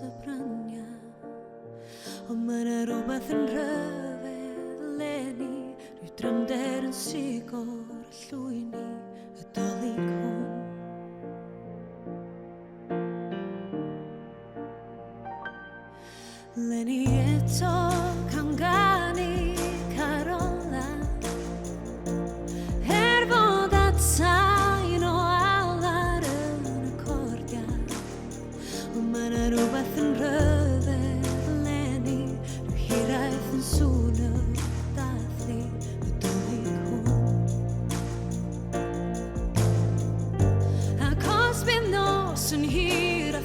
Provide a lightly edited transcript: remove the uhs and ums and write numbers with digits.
y brynia. Ond mae 'na rhywbeth yn rhyfedd leni, rhyw drymder yn sigor llwyni y dolig hwn. Leni eto camganu carola, fod atain o alar yn y cordia. Ond mae 'na rhywbeth yn rhyfedd leni, rhyw hiraeth yn sŵn y dathlu y dolig hwn. Ac os bydd nos yn hir a